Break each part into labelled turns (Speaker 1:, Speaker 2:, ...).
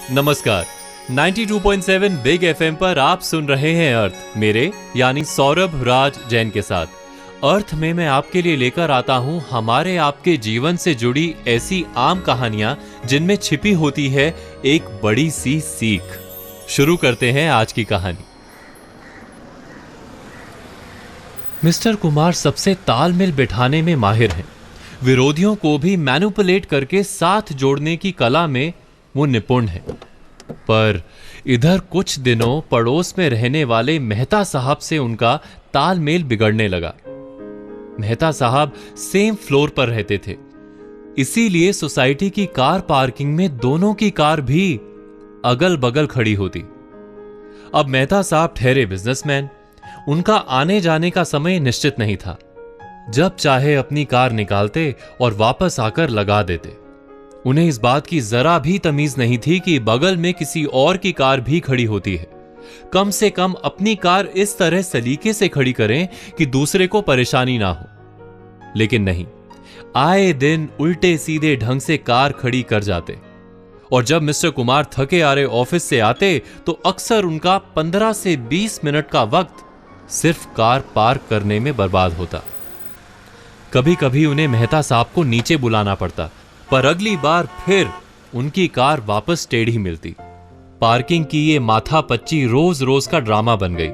Speaker 1: नमस्कार। 92.7 big FM पर आप सुन रहे हैं अर्थ मेरे यानी सौरभ राज जैन के साथ। अर्थ में मैं आपके लिए लेकर आता हूं हमारे आपके जीवन से जुड़ी ऐसी आम कहानियां जिनमें छिपी होती है एक बड़ी सी सीख। शुरू करते हैं आज की कहानी। मिस्टर कुमार सबसे तालमेल बिठाने में माहिर हैं। विरोधियों को भी मैनिपुलेट करके साथ जोड़ने की कला में वो निपुण है। पर इधर कुछ दिनों पड़ोस में रहने वाले मेहता साहब से उनका तालमेल बिगड़ने लगा। मेहता साहब सेम फ्लोर पर रहते थे, इसीलिए सोसाइटी की कार पार्किंग में दोनों की कार भी अगल बगल खड़ी होती। अब मेहता साहब ठहरे बिजनेसमैन, उनका आने जाने का समय निश्चित नहीं था। जब चाहे अपनी कार निकालते और वापस आकर लगा देते। उन्हें इस बात की जरा भी तमीज नहीं थी कि बगल में किसी और की कार भी खड़ी होती है। कम से कम अपनी कार इस तरह सलीके से खड़ी करें कि दूसरे को परेशानी ना हो। लेकिन नहीं, आए दिन उल्टे सीधे ढंग से कार खड़ी कर जाते। और जब मिस्टर कुमार थके हारे ऑफिस से आते तो अक्सर उनका 15 से 20 मिनट का वक्त सिर्फ कार पार्क करने में बर्बाद होता। कभी कभी उन्हें मेहता साहब को नीचे बुलाना पड़ता, पर अगली बार फिर उनकी कार वापस टेढ़ी मिलती। पार्किंग की ये माथापच्ची रोज रोज का ड्रामा बन गई।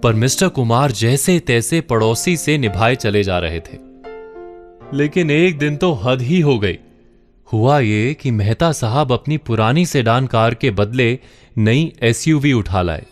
Speaker 1: पर मिस्टर कुमार जैसे तैसे पड़ोसी से निभाए चले जा रहे थे। लेकिन एक दिन तो हद ही हो गई। हुआ ये कि मेहता साहब अपनी पुरानी सेडान कार के बदले नई एसयूवी उठा लाए।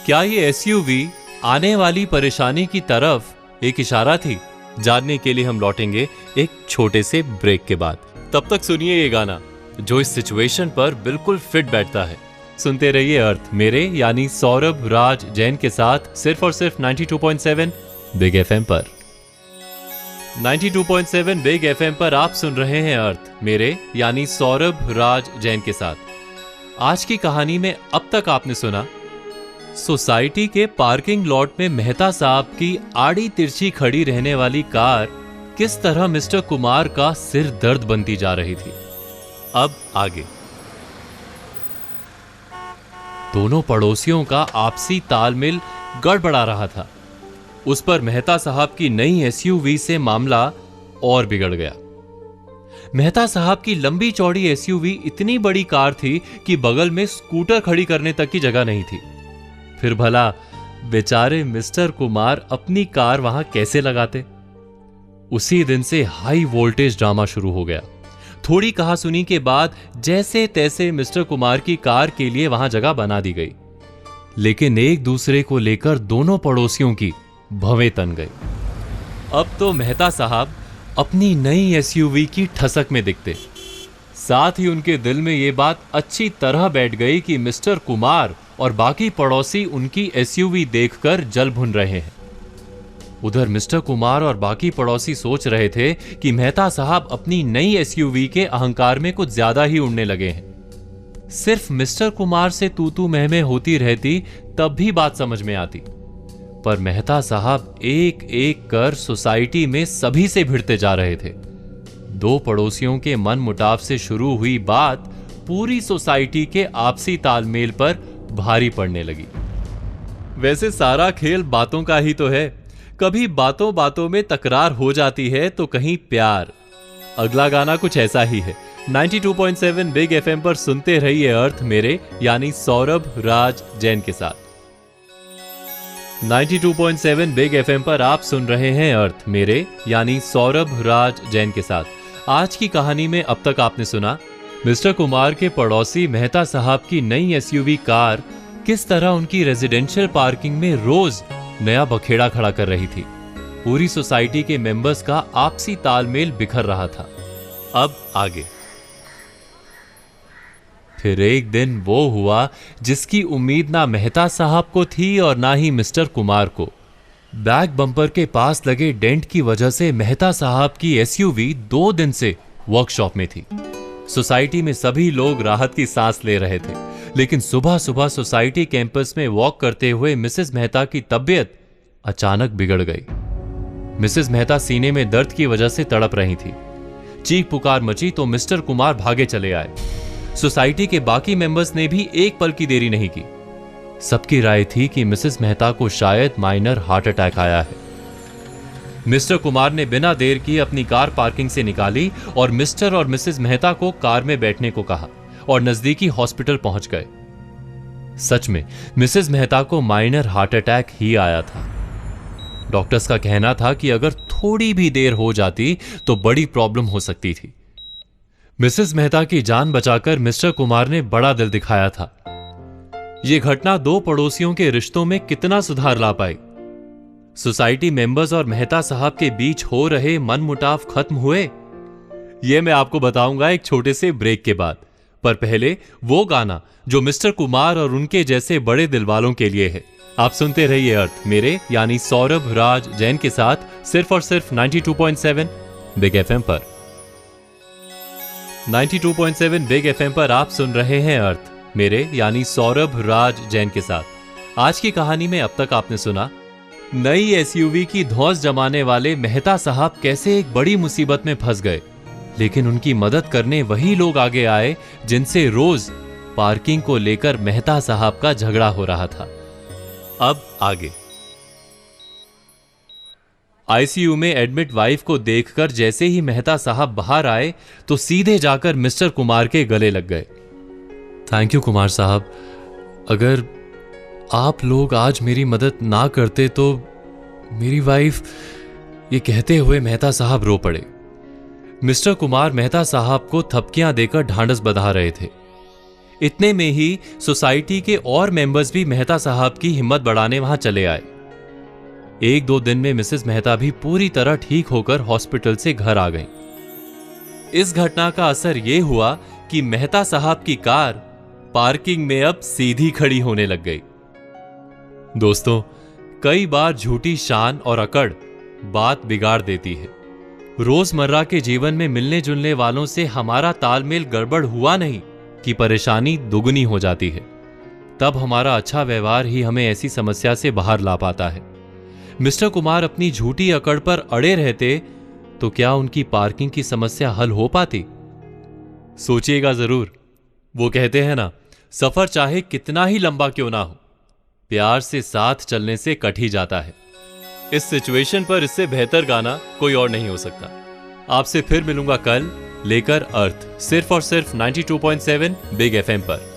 Speaker 1: क्या ये एसयूवी आने वाली परेशानी की तरफ एक इशारा थी? जानने के लिए हम लौटेंगे एक छोटे से ब्रेक के बाद। तब तक सुनिए ये गाना जो इस सिचुएशन पर बिल्कुल फिट बैठता है। सुनते रहिए अर्थ मेरे यानी सौरभ राज जैन के साथ सिर्फ और सिर्फ 92.7 बिग एफएम पर। 92.7 बिग एफएम पर आप सुन रहे हैं अर्थ मेरे यानी सौरभ राज जैन के साथ। आज की कहानी में अब तक आपने सुना सोसाइटी के पार्किंग लॉट में मेहता साहब की आड़ी तिरछी खड़ी रहने वाली कार किस तरह मिस्टर कुमार का सिर दर्द बनती जा रही थी। अब आगे। दोनों पड़ोसियों का आपसी तालमेल गड़बड़ा रहा था। उस पर मेहता साहब की नई एसयूवी से मामला और बिगड़ गया। मेहता साहब की लंबी चौड़ी एसयूवी इतनी बड़ी कार थी कि बगल में स्कूटर खड़ी करने तक की जगह नहीं थी। फिर भला बेचारे मिस्टर कुमार अपनी कार वहां कैसे लगाते? उसी दिन से हाई वोल्टेज ड्रामा शुरू हो गया। थोड़ी कहासुनी के बाद जैसे तैसे मिस्टर कुमार की कार के लिए वहां जगह बना दी गई। लेकिन एक दूसरे को लेकर दोनों पड़ोसियों की भवें तन गई। अब तो मेहता साहब अपनी नई एसयूवी की ठसक में दिखते। साथ ही उनके दिल में यह बात अच्छी तरह बैठ गई कि मिस्टर कुमार और बाकी पड़ोसी उनकी एसयूवी देखकर जल भुन रहे हैं। उधर मिस्टर कुमार और बाकी पड़ोसी सोच रहे थे कि मेहता साहब अपनी नई एसयूवी के अहंकार में कुछ ज्यादा ही उड़ने लगे हैं। सिर्फ मिस्टर कुमार से तू तू मैं होती रहती तब भी बात समझ में आती। पर मेहता साहब एक एक कर सोसाइटी में सभी से भिड़ते जा रहे थे। दो पड़ोसियों के मन मुटाव से शुरू हुई बात पूरी सोसाइटी के आपसी तालमेल पर भारी पड़ने लगी। वैसे सारा खेल बातों का ही तो है। कभी बातों बातों में तकरार हो जाती है तो कहीं प्यार। अगला गाना कुछ ऐसा ही है। 92.7 बिग एफएम पर सुनते रहिए अर्थ मेरे यानी सौरभ राज जैन के साथ। 92.7 बिग एफएम पर आप सुन रहे हैं अर्थ मेरे यानी सौरभ राज जैन के साथ। आज की कहानी में अब तक आपने सुना मिस्टर कुमार के पड़ोसी मेहता साहब की नई एसयूवी कार किस तरह उनकी रेजिडेंशियल पार्किंग में रोज नया बखेड़ा खड़ा कर रही थी। पूरी सोसाइटी के मेंबर्स का आपसी तालमेल बिखर रहा था। अब आगे। फिर एक दिन वो हुआ जिसकी उम्मीद ना मेहता साहब को थी और ना ही मिस्टर कुमार को। बैक बम्पर के पास लगे डेंट की वजह से मेहता साहब की एसयूवी 2 दिन से वर्कशॉप में थी। सोसाइटी में सभी लोग राहत की सांस ले रहे थे। लेकिन सुबह सुबह सोसाइटी कैंपस में वॉक करते हुए मिसेस मेहता की तबीयत अचानक बिगड़ गई। मिसेस मेहता सीने में दर्द की वजह से तड़प रही थी। चीख पुकार मची तो मिस्टर कुमार भागे चले आए। सोसाइटी के बाकी मेंबर्स ने भी एक पल की देरी नहीं की। सबकी राय थी कि मिसेस मेहता को शायद माइनर हार्ट अटैक आया है। मिस्टर कुमार ने बिना देर किए अपनी कार पार्किंग से निकाली और मिस्टर और मिसेस मेहता को कार में बैठने को कहा और नजदीकी हॉस्पिटल पहुंच गए। सच में मिसेस मेहता को माइनर हार्ट अटैक ही आया था। डॉक्टर्स का कहना था कि अगर थोड़ी भी देर हो जाती तो बड़ी प्रॉब्लम हो सकती थी। मिसेस मेहता की जान बचाकर मिस्टर कुमार ने बड़ा दिल दिखाया था। यह घटना दो पड़ोसियों के रिश्तों में कितना सुधार ला पाई। सोसाइटी मेंबर्स और मेहता साहब के बीच हो रहे मनमुटाव खत्म हुए। यह मैं आपको बताऊंगा एक छोटे से ब्रेक के बाद। पर पहले वो गाना जो मिस्टर कुमार और उनके जैसे बड़े दिल वालों के लिए है। आप सुनते रहिए अर्थ मेरे यानी सौरभ राज जैन के साथ सिर्फ और सिर्फ 92.7 बिग एफएम पर। 92.7 बिग एफएम पर आप सुन रहे हैं अर्थ मेरे यानी सौरभ राज जैन के साथ। आज की कहानी में अब तक आपने सुना नई एसयूवी की धौंस जमाने वाले मेहता साहब कैसे एक बड़ी मुसीबत में फंस गए, लेकिन उनकी मदद करने वही लोग आगे आए जिनसे रोज पार्किंग को लेकर मेहता साहब का झगड़ा हो रहा था। अब आगे। आईसीयू में एडमिट वाइफ को देखकर जैसे ही मेहता साहब बाहर आए तो सीधे जाकर मिस्टर कुमार के गले लग गए। थैंक यू कुमार साहब, अगर आप लोग आज मेरी मदद ना करते तो मेरी वाइफ, ये कहते हुए मेहता साहब रो पड़े। मिस्टर कुमार मेहता साहब को थपकियां देकर ढांढस बंधा रहे थे। इतने में ही सोसाइटी के और मेंबर्स भी मेहता साहब की हिम्मत बढ़ाने वहां चले आए। एक दो दिन में मिसेस मेहता भी पूरी तरह ठीक होकर हॉस्पिटल से घर आ गईं। इस घटना का असर यह हुआ कि मेहता साहब की कार पार्किंग में अब सीधी खड़ी होने लग गई। दोस्तों, कई बार झूठी शान और अकड़ बात बिगाड़ देती है। रोजमर्रा के जीवन में मिलने जुलने वालों से हमारा तालमेल गड़बड़ हुआ नहीं कि परेशानी दुगनी हो जाती है। तब हमारा अच्छा व्यवहार ही हमें ऐसी समस्या से बाहर ला पाता है। मिस्टर कुमार अपनी झूठी अकड़ पर अड़े रहते तो क्या उनकी पार्किंग की समस्या हल हो पाती? सोचिएगा जरूर। वो कहते हैं ना, सफर चाहे कितना ही लंबा क्यों ना हो, प्यार से साथ चलने से कट ही जाता है। इस सिचुएशन पर इससे बेहतर गाना कोई और नहीं हो सकता। आपसे फिर मिलूंगा कल लेकर अर्थ सिर्फ और सिर्फ 92.7 बिग एफएम पर।